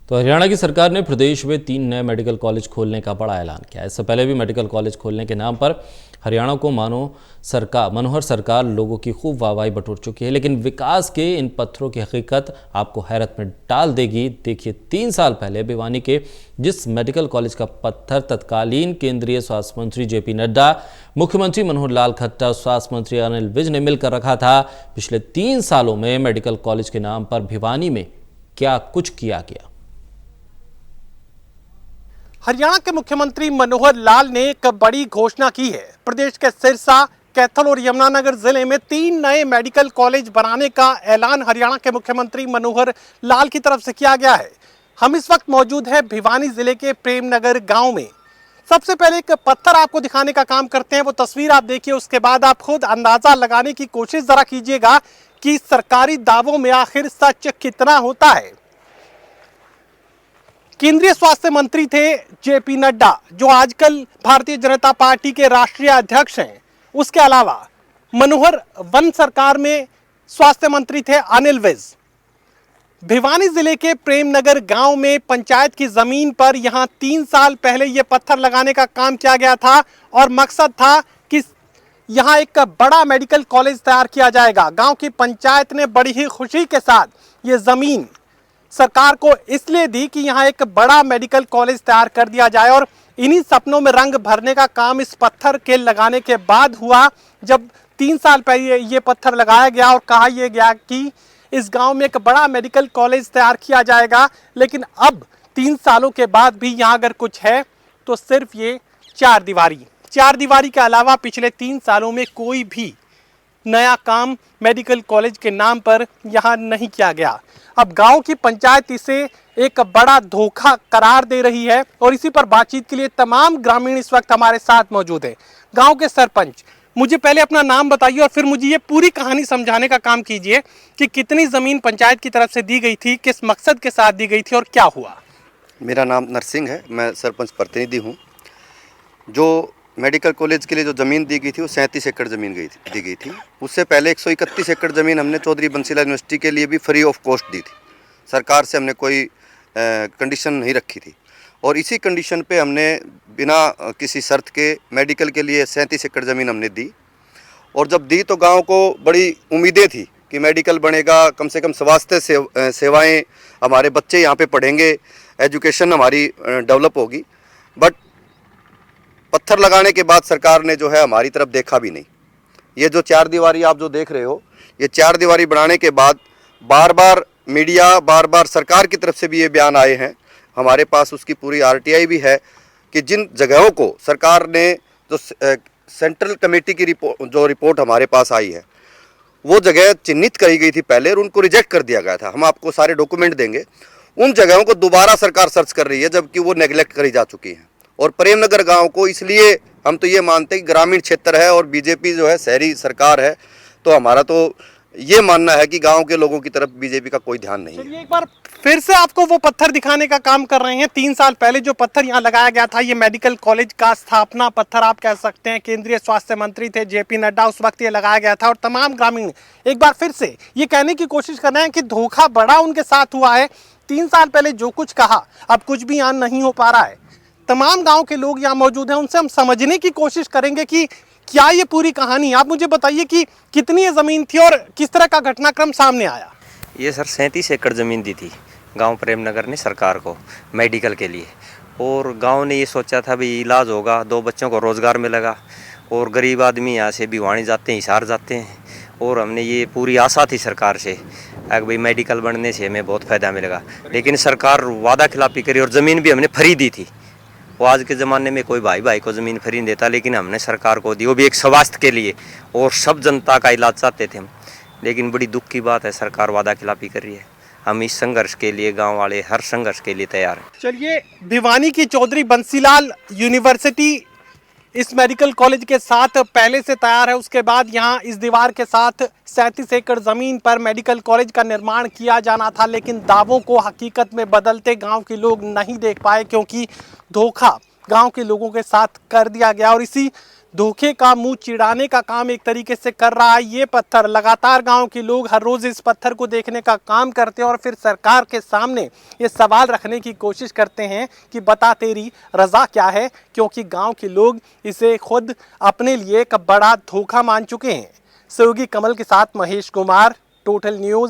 तो हरियाणा की सरकार ने प्रदेश में 3 नए मेडिकल कॉलेज खोलने का बड़ा ऐलान किया। इससे पहले भी मेडिकल कॉलेज खोलने के नाम पर हरियाणा को मनोहर सरकार लोगों की खूब वाहवाही बटोर चुकी है, लेकिन विकास के इन पत्थरों की हकीकत आपको हैरत में डाल देगी। देखिए, 3 साल पहले भिवानी के जिस मेडिकल कॉलेज का पत्थर तत्कालीन केंद्रीय स्वास्थ्य मंत्री जेपी नड्डा, मुख्यमंत्री मनोहर लाल खट्टर, स्वास्थ्य मंत्री अनिल विज ने मिलकर रखा था, पिछले 3 सालों में मेडिकल कॉलेज के नाम पर भिवानी में क्या कुछ किया गया। हरियाणा के मुख्यमंत्री मनोहर लाल ने एक बड़ी घोषणा की है। प्रदेश के सिरसा, कैथल और यमुनानगर जिले में 3 नए मेडिकल कॉलेज बनाने का ऐलान हरियाणा के मुख्यमंत्री मनोहर लाल की तरफ से किया गया है। हम इस वक्त मौजूद हैं भिवानी जिले के प्रेमनगर गांव में। सबसे पहले एक पत्थर आपको दिखाने का काम करते हैं, वो तस्वीर आप देखिए, उसके बाद आप खुद अंदाजा लगाने की कोशिश जरा कीजिएगा कि सरकारी दावों में आखिर सच कितना होता है। केंद्रीय स्वास्थ्य मंत्री थे जेपी नड्डा, जो आजकल भारतीय जनता पार्टी के राष्ट्रीय अध्यक्ष हैं। उसके अलावा मनोहर वन सरकार में स्वास्थ्य मंत्री थे अनिल विज। भिवानी जिले के प्रेमनगर गांव में पंचायत की जमीन पर यहां 3 साल पहले यह पत्थर लगाने का काम किया गया था और मकसद था कि यहां एक बड़ा मेडिकल कॉलेज तैयार किया जाएगा। गांव की पंचायत ने बड़ी ही खुशी के साथ ये जमीन सरकार को इसलिए दी कि यहाँ एक बड़ा मेडिकल कॉलेज तैयार कर दिया जाए, और इन्हीं सपनों में रंग भरने का काम इस पत्थर के लगाने के बाद हुआ, जब 3 साल पहले ये पत्थर लगाया गया और कहा यह गया कि इस गांव में एक बड़ा मेडिकल कॉलेज तैयार किया जाएगा। लेकिन अब 3 सालों के बाद भी यहाँ अगर कुछ है तो सिर्फ ये 4 दीवारी के अलावा पिछले 3 सालों में कोई भी नया काम मेडिकल कॉलेज के नाम पर यहाँ नहीं किया गया। अब गांव की पंचायत इसे एक बड़ा धोखा करार दे रही है, और इसी पर बातचीत के लिए तमाम ग्रामीण इस वक्त हमारे साथ मौजूद हैं। गांव के सरपंच, मुझे पहले अपना नाम बताइए और फिर मुझे ये पूरी कहानी समझाने का काम कीजिए कि कितनी ज़मीन पंचायत की तरफ से दी गई थी, किस मकसद के साथ दी गई थी और क्या हुआ। मेरा नाम नरसिंह है, मैं सरपंच प्रतिनिधि हूँ। जो मेडिकल कॉलेज के लिए जो ज़मीन दी गई थी वो 37 एकड़ ज़मीन दी गई थी। उससे पहले 131 एकड़ ज़मीन हमने चौधरी बंसीलाल यूनिवर्सिटी के लिए भी फ्री ऑफ कॉस्ट दी थी। सरकार से हमने कोई कंडीशन नहीं रखी थी, और इसी कंडीशन पे हमने बिना किसी शर्त के मेडिकल के लिए 37 एकड़ ज़मीन हमने दी। और जब दी तो गाँव को बड़ी उम्मीदें थी कि मेडिकल बनेगा, कम से कम स्वास्थ्य सेवाएँ, हमारे बच्चे यहाँ पर पढ़ेंगे, एजुकेशन हमारी डेवलप होगी। बट पत्थर लगाने के बाद सरकार ने जो है हमारी तरफ देखा भी नहीं। ये जो 4 दीवारी आप जो देख रहे हो, ये 4 दीवारी बनाने के बाद बार बार मीडिया, बार बार सरकार की तरफ से भी ये बयान आए हैं, हमारे पास उसकी पूरी RTI भी है कि जिन जगहों को सरकार ने जो सेंट्रल कमेटी की रिपोर्ट हमारे पास आई है, वो जगह चिन्हित करी गई थी पहले और उनको रिजेक्ट कर दिया गया था। हम आपको सारे डॉक्यूमेंट देंगे। उन जगहों को दोबारा सरकार सर्च कर रही है, जबकि वो नेग्लेक्ट करी जा चुकी हैं। और प्रेमनगर गांव को इसलिए हम तो ये मानते हैं कि ग्रामीण क्षेत्र है और बीजेपी जो है शहरी सरकार है, तो हमारा तो ये मानना है कि गांव के लोगों की तरफ बीजेपी का कोई ध्यान नहीं है। एक बार फिर से आपको वो पत्थर दिखाने का काम कर रहे हैं। 3 साल पहले जो पत्थर यहाँ लगाया गया था, ये मेडिकल कॉलेज का स्थापना पत्थर आप कह सकते हैं। केंद्रीय स्वास्थ्य मंत्री थे जेपी नड्डा, उस वक्त ये लगाया गया था, और तमाम ग्रामीण एक बार फिर से ये कहने की कोशिश कर रहे हैं कि धोखा बड़ा उनके साथ हुआ है। 3 साल पहले जो कुछ कहा, अब कुछ भी यहाँ नहीं हो पा रहा है। तमाम गांव के लोग यहाँ मौजूद हैं, उनसे हम समझने की कोशिश करेंगे कि क्या ये पूरी कहानी। आप मुझे बताइए कि कितनी ये ज़मीन थी और किस तरह का घटनाक्रम सामने आया। ये सर 37 एकड़ ज़मीन दी थी गांव प्रेमनगर ने सरकार को मेडिकल के लिए, और गांव ने ये सोचा था भाई इलाज होगा, 2 बच्चों को रोज़गार मिलेगा, और गरीब आदमी यहाँ से भिवानी जाते हैं, हिसार जाते हैं, और हमने ये पूरी आशा थी सरकार से कि भाई मेडिकल बनने से हमें बहुत फ़ायदा मिलेगा। लेकिन सरकार वादा खिलाफी करी और ज़मीन भी हमने फ्री दी थी। वो आज के ज़माने में कोई भाई भाई को ज़मीन फ्री नहीं देता, लेकिन हमने सरकार को दी, वो भी एक स्वास्थ्य के लिए, और सब जनता का इलाज चाहते थे हम। लेकिन बड़ी दुख की बात है, सरकार वादा खिलाफी कर रही है। हम इस संघर्ष के लिए, गांव वाले हर संघर्ष के लिए तैयार हैं। चलिए, भिवानी की चौधरी बंसीलाल यूनिवर्सिटी इस मेडिकल कॉलेज के साथ पहले से तैयार है। उसके बाद यहाँ इस दीवार के साथ 37 एकड़ ज़मीन पर मेडिकल कॉलेज का निर्माण किया जाना था, लेकिन दावों को हकीकत में बदलते गांव के लोग नहीं देख पाए, क्योंकि धोखा गांव के लोगों के साथ कर दिया गया। और इसी धोखे का मुंह चिढ़ाने का काम एक तरीके से कर रहा है। ये पत्थर लगातार गांव के लोग हर रोज इस पत्थर को देखने का काम करते हैं और फिर सरकार के सामने ये सवाल रखने की कोशिश करते हैं कि बता तेरी रजा क्या है, क्योंकि गांव के लोग इसे खुद अपने लिए एक बड़ा धोखा मान चुके हैं। सहयोगी कमल के साथ महेश कुमार, टोटल न्यूज।